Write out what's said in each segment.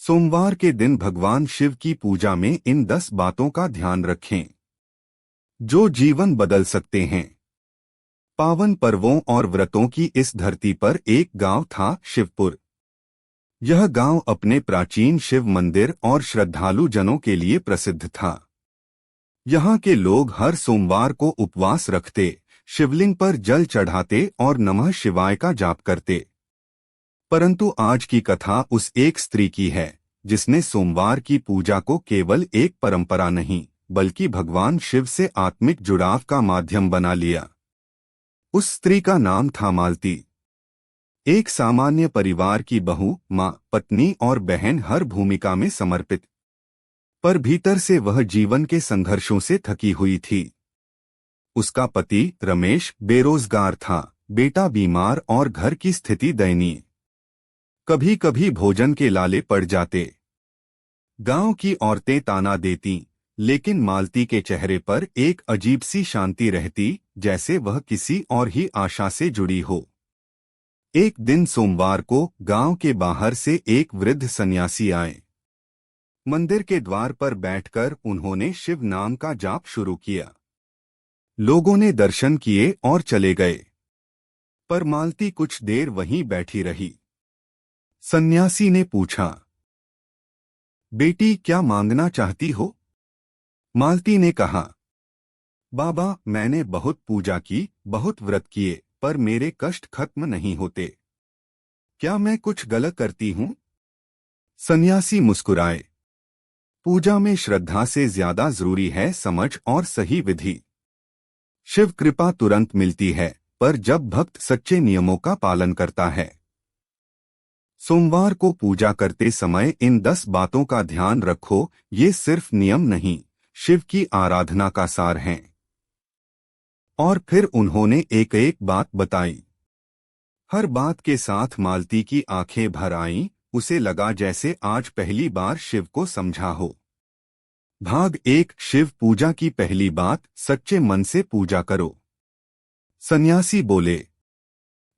सोमवार के दिन भगवान शिव की पूजा में इन 10 बातों का ध्यान रखें जो जीवन बदल सकते हैं। पावन पर्वों और व्रतों की इस धरती पर एक गांव था, शिवपुर। यह गांव अपने प्राचीन शिव मंदिर और श्रद्धालु जनों के लिए प्रसिद्ध था। यहाँ के लोग हर सोमवार को उपवास रखते, शिवलिंग पर जल चढ़ाते और नमः शिवाय का जाप करते। परंतु आज की कथा उस एक स्त्री की है जिसने सोमवार की पूजा को केवल एक परंपरा नहीं बल्कि भगवान शिव से आत्मिक जुड़ाव का माध्यम बना लिया। उस स्त्री का नाम था मालती। एक सामान्य परिवार की बहू, माँ, पत्नी और बहन, हर भूमिका में समर्पित। पर भीतर से वह जीवन के संघर्षों से थकी हुई थी। उसका पति रमेश बेरोजगार था, बेटा बीमार और घर की स्थिति दयनीय। कभी कभी भोजन के लाले पड़ जाते। गांव की औरतें ताना देती, लेकिन मालती के चेहरे पर एक अजीब सी शांति रहती, जैसे वह किसी और ही आशा से जुड़ी हो। एक दिन सोमवार को गांव के बाहर से एक वृद्ध सन्यासी आए। मंदिर के द्वार पर बैठकर उन्होंने शिव नाम का जाप शुरू किया। लोगों ने दर्शन किए और चले गए, पर मालती कुछ देर वहीं बैठी रही। सन्यासी ने पूछा, बेटी, क्या मांगना चाहती हो? मालती ने कहा, बाबा, मैंने बहुत पूजा की, बहुत व्रत किए, पर मेरे कष्ट खत्म नहीं होते। क्या मैं कुछ गलत करती हूं? सन्यासी मुस्कुराए। पूजा में श्रद्धा से ज्यादा जरूरी है समझ और सही विधि। शिव कृपा तुरंत मिलती है, पर जब भक्त सच्चे नियमों का पालन करता है। सोमवार को पूजा करते समय इन 10 बातों का ध्यान रखो। ये सिर्फ नियम नहीं, शिव की आराधना का सार हैं। और फिर उन्होंने एक एक बात बताई। हर बात के साथ मालती की आंखें भर आईं। उसे लगा जैसे आज पहली बार शिव को समझा हो। भाग 1, शिव पूजा की पहली बात, सच्चे मन से पूजा करो। सन्यासी बोले,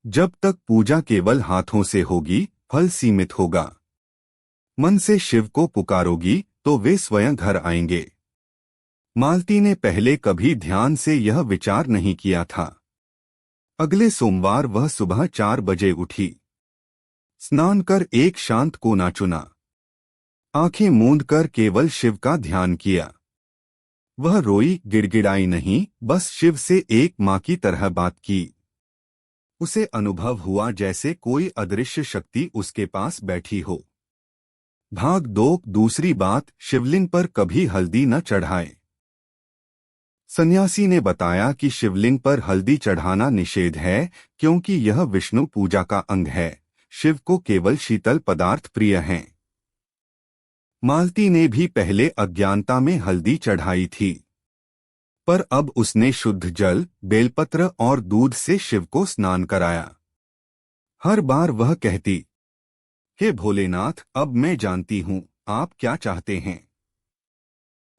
जब तक पूजा केवल हाथों से होगी, फल सीमित होगा। मन से शिव को पुकारोगी तो वे स्वयं घर आएंगे। मालती ने पहले कभी ध्यान से यह विचार नहीं किया था। अगले सोमवार वह सुबह 4 बजे उठी। स्नान कर एक शांत कोना चुना। आंखें मूंद कर केवल शिव का ध्यान किया। वह रोई, गिड़गिड़ाई नहीं, बस शिव से एक माँ की तरह बात की। उसे अनुभव हुआ जैसे कोई अदृश्य शक्ति उसके पास बैठी हो। भाग 2, दूसरी बात, शिवलिंग पर कभी हल्दी न चढ़ाए। सन्यासी ने बताया कि शिवलिंग पर हल्दी चढ़ाना निषेध है, क्योंकि यह विष्णु पूजा का अंग है। शिव को केवल शीतल पदार्थ प्रिय हैं। मालती ने भी पहले अज्ञानता में हल्दी चढ़ाई थी, पर अब उसने शुद्ध जल, बेलपत्र और दूध से शिव को स्नान कराया। हर बार वह कहती, हे भोलेनाथ, अब मैं जानती हूँ आप क्या चाहते हैं।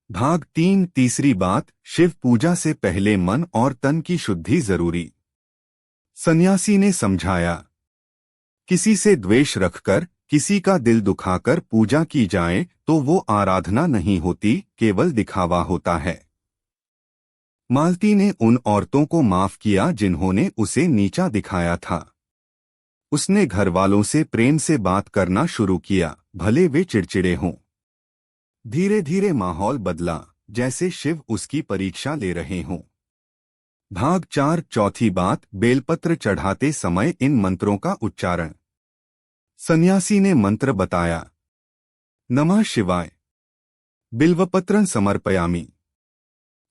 भाग 3, तीसरी बात, शिव पूजा से पहले मन और तन की शुद्धि जरूरी। सन्यासी ने समझाया, किसी से द्वेष रखकर, किसी का दिल दुखाकर पूजा की जाए तो वो आराधना नहीं होती, केवल दिखावा होता है। मालती ने उन औरतों को माफ किया जिन्होंने उसे नीचा दिखाया था। उसने घरवालों से प्रेम से बात करना शुरू किया, भले वे चिड़चिड़े हों। धीरे धीरे माहौल बदला, जैसे शिव उसकी परीक्षा ले रहे हों। भाग 4, चौथी बात, बेलपत्र चढ़ाते समय इन मंत्रों का उच्चारण। सन्यासी ने मंत्र बताया, नमः शिवाय, बिल्वपत्रं समर्पयामि।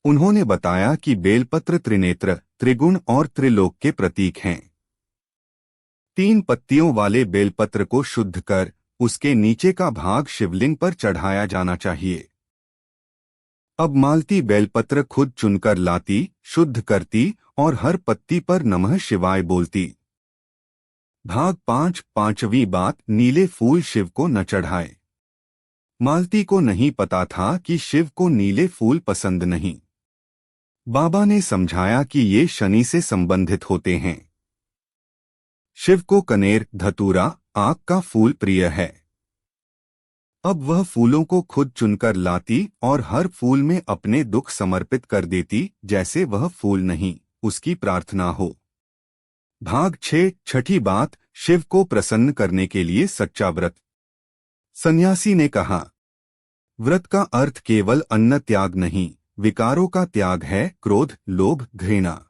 उन्होंने बताया कि बेलपत्र त्रिनेत्र, त्रिगुण और त्रिलोक के प्रतीक हैं। 3 पत्तियों वाले बेलपत्र को शुद्ध कर उसके नीचे का भाग शिवलिंग पर चढ़ाया जाना चाहिए। अब मालती बेलपत्र खुद चुनकर लाती, शुद्ध करती और हर पत्ती पर नमः शिवाय बोलती। भाग 5, पांचवी बात, नीले फूल शिव को न चढ़ाए। मालती को नहीं पता था कि शिव को नीले फूल पसंद नहीं। बाबा ने समझाया कि ये शनि से संबंधित होते हैं। शिव को कनेर, धतूरा, आक का फूल प्रिय है। अब वह फूलों को खुद चुनकर लाती और हर फूल में अपने दुख समर्पित कर देती, जैसे वह फूल नहीं, उसकी प्रार्थना हो। भाग 6 छठी बात, शिव को प्रसन्न करने के लिए सच्चा व्रत। सन्यासी ने कहा, व्रत का अर्थ केवल अन्न त्याग नहीं, विकारों का त्याग है, क्रोध, लोभ, घृणा।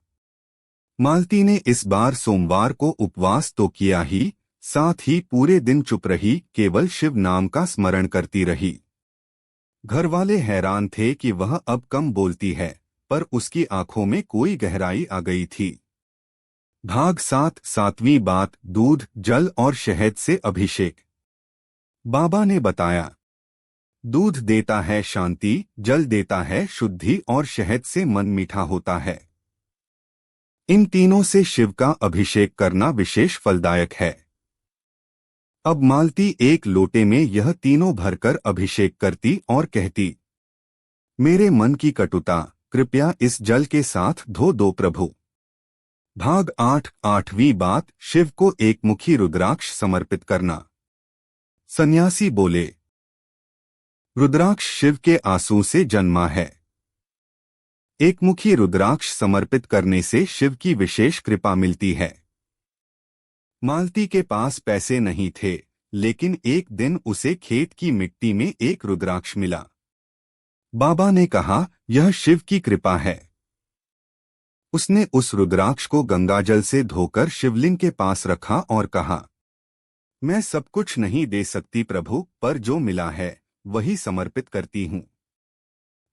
मालती ने इस बार सोमवार को उपवास तो किया ही, साथ ही पूरे दिन चुप रही, केवल शिव नाम का स्मरण करती रही। घरवाले हैरान थे कि वह अब कम बोलती है, पर उसकी आंखों में कोई गहराई आ गई थी। भाग 7 सातवीं बात, दूध, जल और शहद से अभिषेक। बाबा ने बताया, दूध देता है शांति, जल देता है शुद्धि और शहद से मन मीठा होता है। इन तीनों से शिव का अभिषेक करना विशेष फलदायक है। अब मालती एक लोटे में यह तीनों भरकर अभिषेक करती और कहती, मेरे मन की कटुता कृपया इस जल के साथ धो दो प्रभु। भाग 8 आठवीं बात, शिव को एक मुखी रुद्राक्ष समर्पित करना। सन्यासी बोले, रुद्राक्ष शिव के आंसू से जन्मा है। एक मुखी रुद्राक्ष समर्पित करने से शिव की विशेष कृपा मिलती है। मालती के पास पैसे नहीं थे, लेकिन एक दिन उसे खेत की मिट्टी में एक रुद्राक्ष मिला। बाबा ने कहा, यह शिव की कृपा है। उसने उस रुद्राक्ष को गंगाजल से धोकर शिवलिंग के पास रखा और कहा, मैं सब कुछ नहीं दे सकती प्रभु, पर जो मिला है वही समर्पित करती हूँ।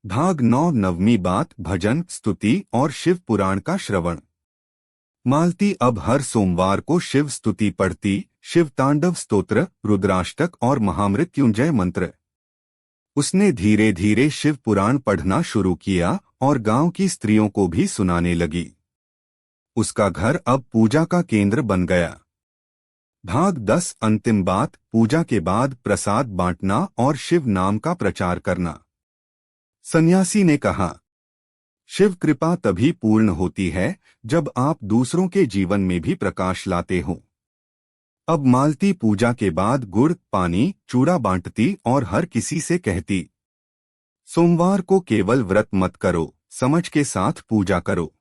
भाग 9 नवमीं बात, भजन, स्तुति और शिव पुराण का श्रवण। मालती अब हर सोमवार को शिव स्तुति पढ़ती, शिव तांडव स्तोत्र, रुद्राष्टक और महामृत्युंजय मंत्र। उसने धीरे धीरे शिव पुराण पढ़ना शुरू किया और गांव की स्त्रियों को भी सुनाने लगी। उसका घर अब पूजा का केंद्र बन गया। भाग 10 अंतिम बात, पूजा के बाद प्रसाद बांटना और शिव नाम का प्रचार करना। सन्यासी ने कहा, शिव कृपा तभी पूर्ण होती है जब आप दूसरों के जीवन में भी प्रकाश लाते हो। अब मालती पूजा के बाद गुड़, पानी, चूड़ा बांटती और हर किसी से कहती, सोमवार को केवल व्रत मत करो, समझ के साथ पूजा करो।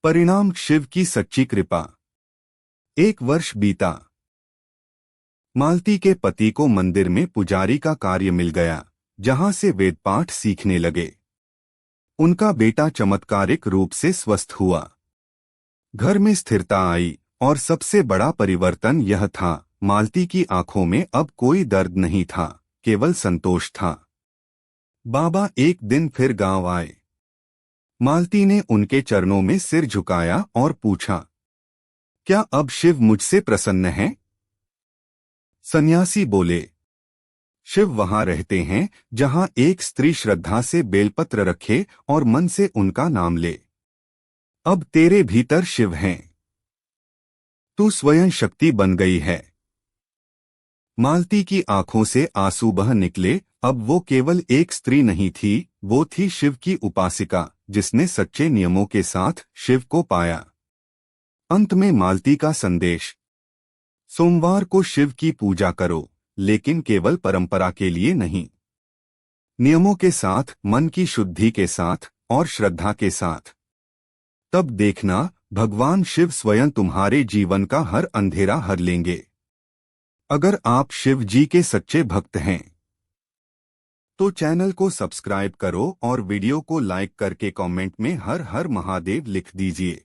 परिणाम शिव की सच्ची कृपा। 1 वर्ष बीता। मालती के पति को मंदिर में पुजारी का कार्य मिल गया, जहां से वेद पाठ सीखने लगे। उनका बेटा चमत्कारिक रूप से स्वस्थ हुआ। घर में स्थिरता आई और सबसे बड़ा परिवर्तन यह था, मालती की आंखों में अब कोई दर्द नहीं था, केवल संतोष था। बाबा एक दिन फिर गांव आए। मालती ने उनके चरणों में सिर झुकाया और पूछा, क्या अब शिव मुझसे प्रसन्न हैं? सन्यासी बोले, शिव वहां रहते हैं जहां एक स्त्री श्रद्धा से बेलपत्र रखे और मन से उनका नाम ले। अब तेरे भीतर शिव हैं। तू स्वयं शक्ति बन गई है। मालती की आंखों से आंसू बह निकले। अब वो केवल एक स्त्री नहीं थी, वो थी शिव की उपासिका, जिसने सच्चे नियमों के साथ शिव को पाया। अंत में मालती का संदेश, सोमवार को शिव की पूजा करो, लेकिन केवल परंपरा के लिए नहीं, नियमों के साथ, मन की शुद्धि के साथ और श्रद्धा के साथ। तब देखना, भगवान शिव स्वयं तुम्हारे जीवन का हर अंधेरा हर लेंगे। अगर आप शिव जी के सच्चे भक्त हैं तो चैनल को सब्सक्राइब करो और वीडियो को लाइक करके कमेंट में हर हर महादेव लिख दीजिए।